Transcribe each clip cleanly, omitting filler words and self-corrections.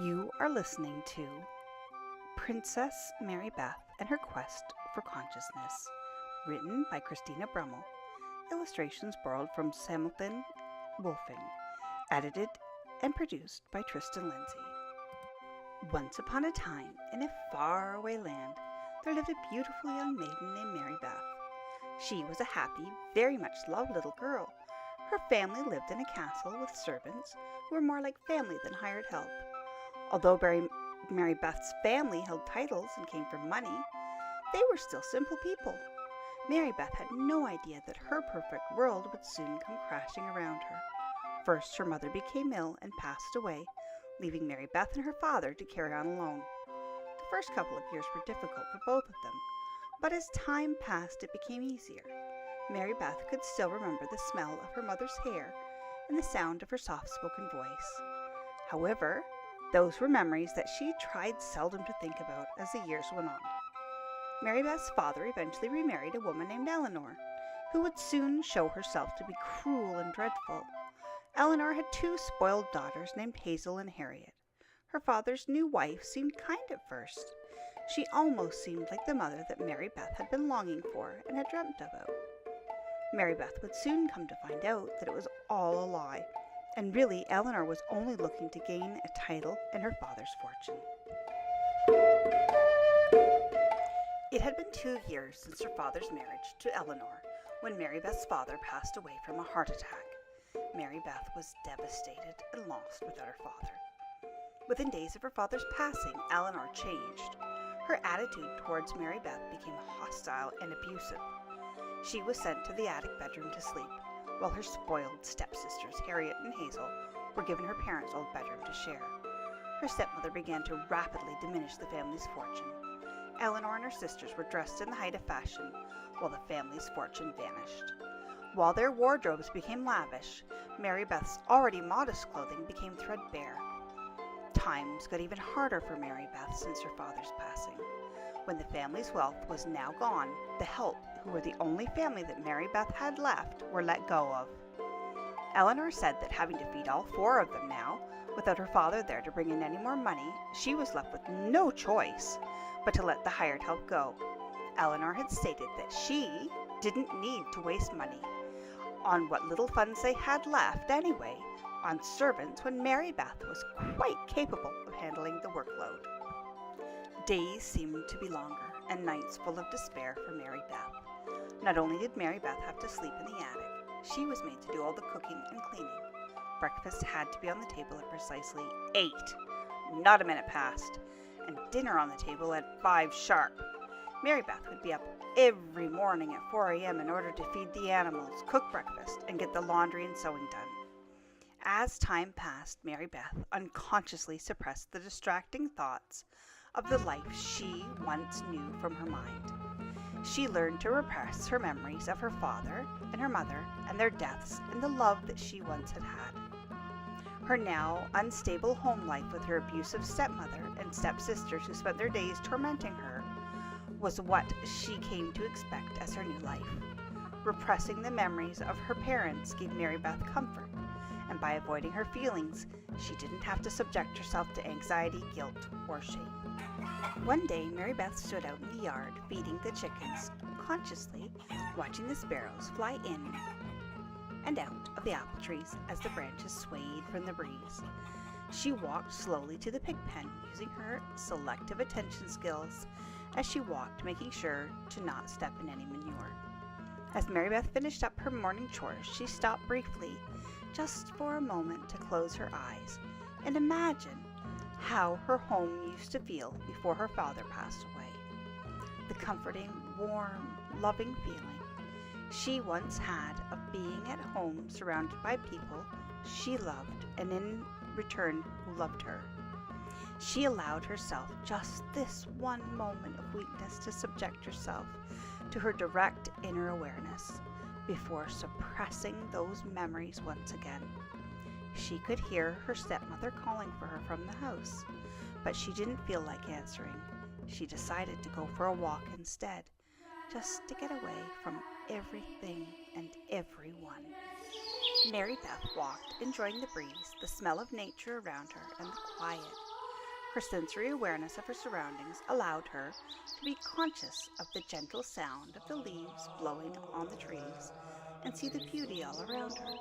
You are listening to Princess Mary Beth and Her Quest for Consciousness, written by Christina Brummel, illustrations borrowed from Hamilton Wolfing, edited and produced by Tristan Lindsay. Once upon a time, in a faraway land, there lived a beautiful young maiden named Mary Beth. She was a happy, very much loved little girl. Her family lived in a castle with servants who were more like family than hired help. Although Mary Beth's family held titles and came from money, they were still simple people. Mary Beth had no idea that her perfect world would soon come crashing around her. First, her mother became ill and passed away, leaving Mary Beth and her father to carry on alone. The first couple of years were difficult for both of them, but as time passed, it became easier. Mary Beth could still remember the smell of her mother's hair and the sound of her soft-spoken voice. However, those were memories that she tried seldom to think about as the years went on. Mary Beth's father eventually remarried a woman named Eleanor, who would soon show herself to be cruel and dreadful. Eleanor had two spoiled daughters named Hazel and Harriet. Her father's new wife seemed kind at first. She almost seemed like the mother that Mary Beth had been longing for and had dreamt about. Mary Beth would soon come to find out that it was all a lie, and really Eleanor was only looking to gain a title and her father's fortune. It had been 2 years since her father's marriage to Eleanor when Mary Beth's father passed away from a heart attack. Mary Beth was devastated and lost without her father. Within days of her father's passing, Eleanor changed. Her attitude towards Mary Beth became hostile and abusive. She was sent to the attic bedroom to sleep, while her spoiled stepsisters, Harriet and Hazel, were given her parents' old bedroom to share. Her stepmother began to rapidly diminish the family's fortune. Eleanor and her sisters were dressed in the height of fashion, while the family's fortune vanished. While their wardrobes became lavish, Mary Beth's already modest clothing became threadbare. Times got even harder for Mary Beth since her father's passing. When the family's wealth was now gone, the help, who were the only family that Mary Beth had left, were let go of. Eleanor said that having to feed all 4 of them now, without her father there to bring in any more money, she was left with no choice but to let the hired help go. Eleanor had stated that she didn't need to waste money on what little funds they had left anyway on servants when Mary Beth was quite capable of handling the workload. Days seemed to be longer and nights full of despair for Mary Beth. Not only did Mary Beth have to sleep in the attic, she was made to do all the cooking and cleaning. Breakfast had to be on the table at precisely 8, not a minute past, and dinner on the table at 5 sharp. Mary Beth would be up every morning at 4 a.m. in order to feed the animals, cook breakfast, and get the laundry and sewing done. As time passed, Mary Beth unconsciously suppressed the distracting thoughts of the life she once knew from her mind. She learned to repress her memories of her father and her mother and their deaths and the love that she once had had. Her now unstable home life with her abusive stepmother and stepsisters who spent their days tormenting her was what she came to expect as her new life. Repressing the memories of her parents gave Mary Beth comfort, and by avoiding her feelings, she didn't have to subject herself to anxiety, guilt, or shame. One day, Mary Beth stood out in the yard feeding the chickens, consciously watching the sparrows fly in and out of the apple trees as the branches swayed from the breeze. She walked slowly to the pig pen, using her selective attention skills as she walked, making sure to not step in any manure. As Mary Beth finished up her morning chores, she stopped briefly, just for a moment, to close her eyes and imagine how her home used to feel before her father passed away. The comforting, warm, loving feeling she once had of being at home surrounded by people she loved and in return who loved her. She allowed herself just this one moment of weakness to subject herself to her direct inner awareness before suppressing those memories once again. She could hear her stepmother calling for her from the house, but she didn't feel like answering. She decided to go for a walk instead, just to get away from everything and everyone. Mary Beth walked, enjoying the breeze, the smell of nature around her, and the quiet. Her sensory awareness of her surroundings allowed her to be conscious of the gentle sound of the leaves blowing on the trees and see the beauty all around her.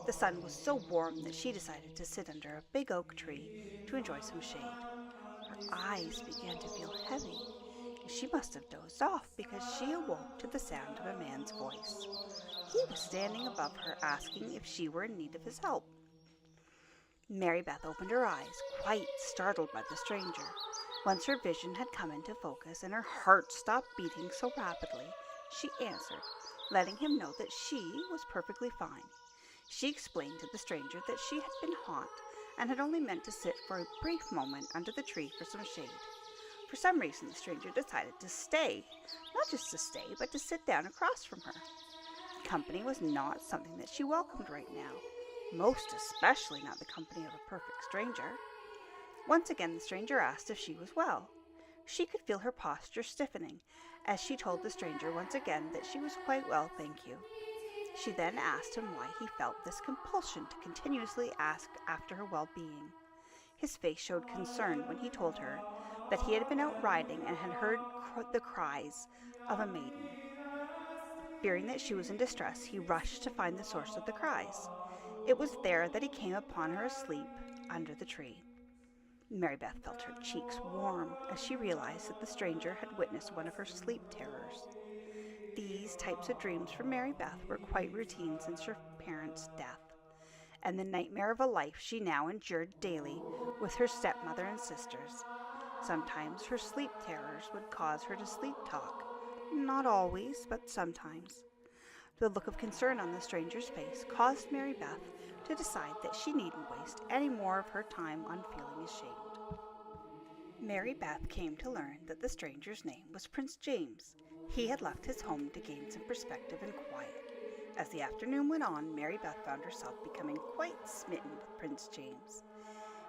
The sun was so warm that she decided to sit under a big oak tree to enjoy some shade. Her eyes began to feel heavy, and she must have dozed off because she awoke to the sound of a man's voice. He was standing above her, asking if she were in need of his help. Mary Beth opened her eyes, quite startled by the stranger. Once her vision had come into focus and her heart stopped beating so rapidly, she answered, letting him know that she was perfectly fine. She explained to the stranger that she had been hot and had only meant to sit for a brief moment under the tree for some shade. For some reason, the stranger decided to stay, not just to stay, but to sit down across from her. Company was not something that she welcomed right now, most especially not the company of a perfect stranger. Once again, the stranger asked if she was well. She could feel her posture stiffening as she told the stranger once again that she was quite well, thank you. She then asked him why he felt this compulsion to continuously ask after her well-being. His face showed concern when he told her that he had been out riding and had heard the cries of a maiden. Fearing that she was in distress, he rushed to find the source of the cries. It was there that he came upon her asleep under the tree. Mary Beth felt her cheeks warm as she realized that the stranger had witnessed one of her sleep terrors. These types of dreams for Mary Beth were quite routine since her parents' death, and the nightmare of a life she now endured daily with her stepmother and sisters. Sometimes her sleep terrors would cause her to sleep talk. Not always, but sometimes. The look of concern on the stranger's face caused Mary Beth to decide that she needn't waste any more of her time on feeling ashamed. Mary Beth came to learn that the stranger's name was Prince James. He had left his home to gain some perspective and quiet. As the afternoon went on, Mary Beth found herself becoming quite smitten with Prince James.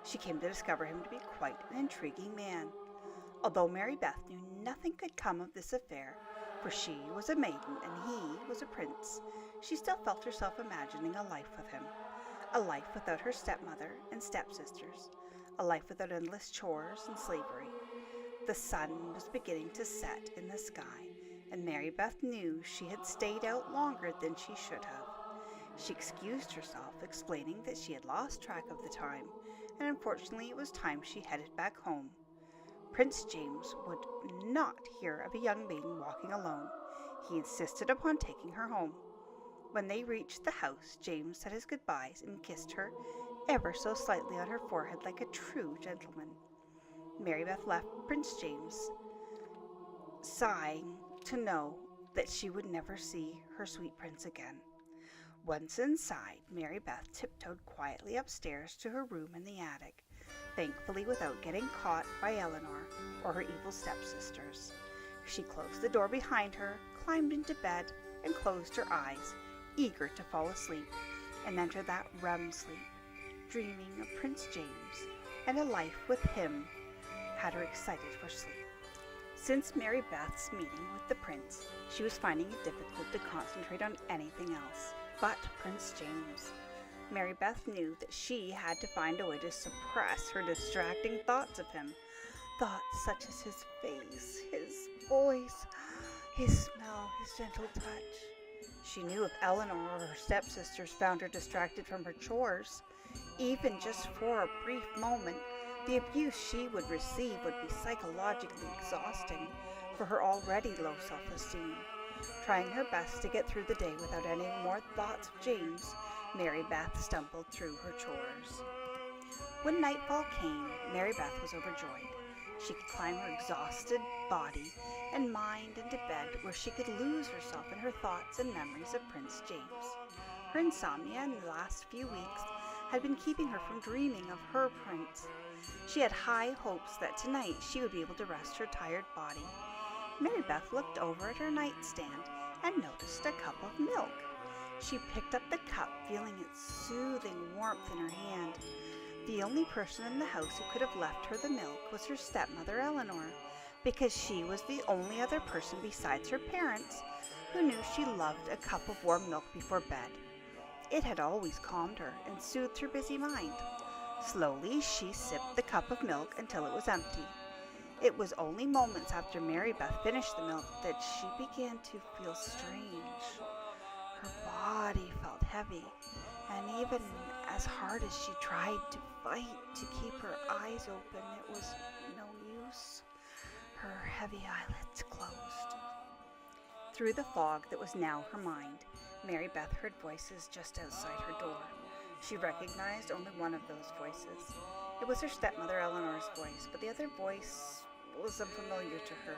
She came to discover him to be quite an intriguing man. Although Mary Beth knew nothing could come of this affair, for she was a maiden and he was a prince, she still felt herself imagining a life with him. A life without her stepmother and stepsisters. A life without endless chores and slavery. The sun was beginning to set in the sky, and Mary Beth knew she had stayed out longer than she should have. She excused herself, explaining that she had lost track of the time, and unfortunately it was time she headed back home. Prince James would not hear of a young maiden walking alone. He insisted upon taking her home. When they reached the house, James said his goodbyes and kissed her ever so slightly on her forehead like a true gentleman. Mary Beth left Prince James, sighing to know that she would never see her sweet prince again. Once inside, Mary Beth tiptoed quietly upstairs to her room in the attic, thankfully without getting caught by Eleanor or her evil stepsisters. She closed the door behind her, climbed into bed, and closed her eyes, eager to fall asleep and enter that REM sleep, dreaming of Prince James and a life with him had her excited for sleep. Since Mary Beth's meeting with the prince, she was finding it difficult to concentrate on anything else but Prince James. Mary Beth knew that she had to find a way to suppress her distracting thoughts of him. Thoughts such as his face, his voice, his smell, his gentle touch. She knew if Eleanor or her stepsisters found her distracted from her chores, even just for a brief moment, the abuse she would receive would be psychologically exhausting for her already low self-esteem. Trying her best to get through the day without any more thoughts of James, Mary Beth stumbled through her chores. When nightfall came, Mary Beth was overjoyed. She could climb her exhausted body and mind into bed where she could lose herself in her thoughts and memories of Prince James. Her insomnia in the last few weeks had been keeping her from dreaming of her prince. She had high hopes that tonight she would be able to rest her tired body. Mary Beth looked over at her nightstand and noticed a cup of milk. She picked up the cup, feeling its soothing warmth in her hand. The only person in the house who could have left her the milk was her stepmother Eleanor, because she was the only other person besides her parents who knew she loved a cup of warm milk before bed. It had always calmed her and soothed her busy mind. Slowly, she sipped the cup of milk until it was empty. It was only moments after Mary Beth finished the milk that she began to feel strange. Her body felt heavy, and even as hard as she tried to fight to keep her eyes open, it was no use. Her heavy eyelids closed. Through the fog that was now her mind, Mary Beth heard voices just outside her door. She recognized only one of those voices. It was her stepmother Eleanor's voice, but the other voice was unfamiliar to her.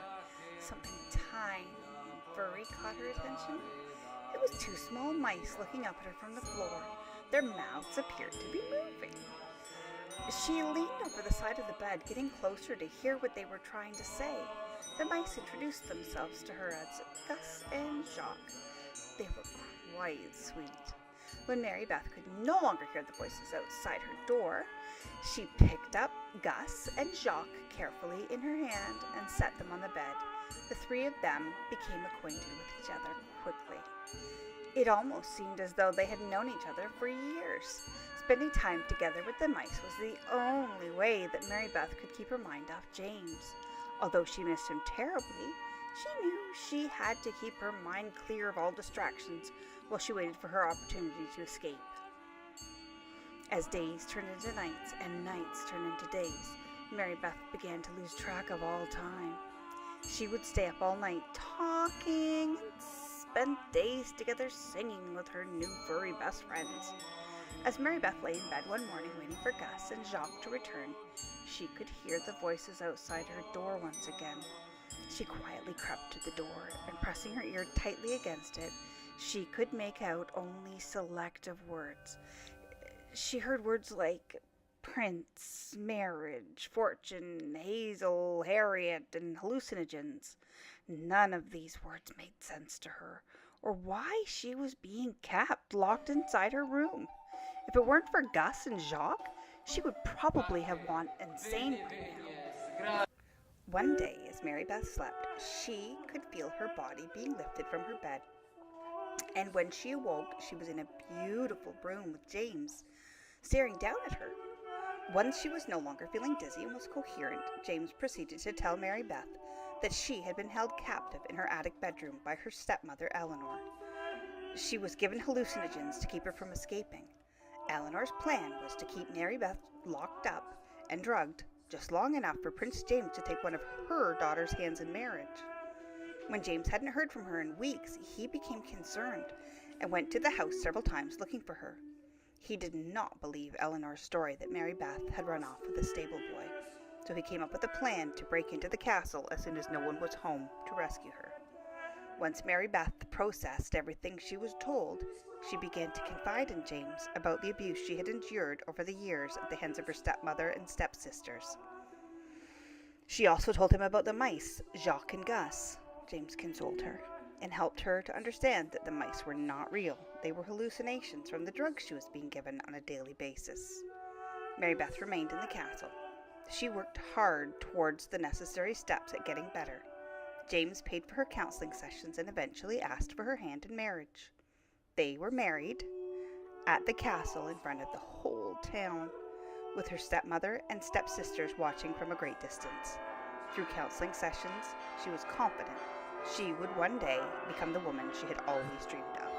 Something tiny and furry caught her attention. It was two small mice looking up at her from the floor. Their mouths appeared to be moving. She leaned over the side of the bed, getting closer to hear what they were trying to say. The mice introduced themselves to her as Gus and Jacques. They were quite sweet. When Mary Beth could no longer hear the voices outside her door, she picked up Gus and Jacques carefully in her hand and set them on the bed. The three of them became acquainted with each other quickly. It almost seemed as though they had known each other for years. Spending time together with the mice was the only way that Mary Beth could keep her mind off James. Although she missed him terribly, she knew she had to keep her mind clear of all distractions while she waited for her opportunity to escape. As days turned into nights and nights turned into days, Mary Beth began to lose track of all time. She would stay up all night talking and spend days together singing with her new furry best friends. As Mary Beth lay in bed one morning waiting for Gus and Jacques to return, she could hear the voices outside her door once again. She quietly crept to the door, and pressing her ear tightly against it, she could make out only selective words. She heard words like prince, marriage, fortune, Hazel, Harriet, and hallucinogens. None of these words made sense to her, or why she was being kept locked inside her room. If it weren't for Gus and Jacques, she would probably have gone insane by now. One day, as Mary Beth slept, she could feel her body being lifted from her bed. And when she awoke, she was in a beautiful room with James, staring down at her. Once she was no longer feeling dizzy and was coherent, James proceeded to tell Mary Beth that she had been held captive in her attic bedroom by her stepmother Eleanor. She was given hallucinogens to keep her from escaping. Eleanor's plan was to keep Mary Beth locked up and drugged just long enough for Prince James to take one of her daughter's hands in marriage. When James hadn't heard from her in weeks, he became concerned and went to the house several times looking for her. He did not believe Eleanor's story that Mary Beth had run off with a stable boy, so he came up with a plan to break into the castle as soon as no one was home to rescue her. Once Mary Beth processed everything she was told, she began to confide in James about the abuse she had endured over the years at the hands of her stepmother and stepsisters. She also told him about the mice, Jacques and Gus. James consoled her and helped her to understand that the mice were not real. They were hallucinations from the drugs she was being given on a daily basis. Mary Beth remained in the castle. She worked hard towards the necessary steps at getting better. James paid for her counseling sessions and eventually asked for her hand in marriage. They were married at the castle in front of the whole town, with her stepmother and stepsisters watching from a great distance. Through counseling sessions, she was confident she would one day become the woman she had always dreamed of.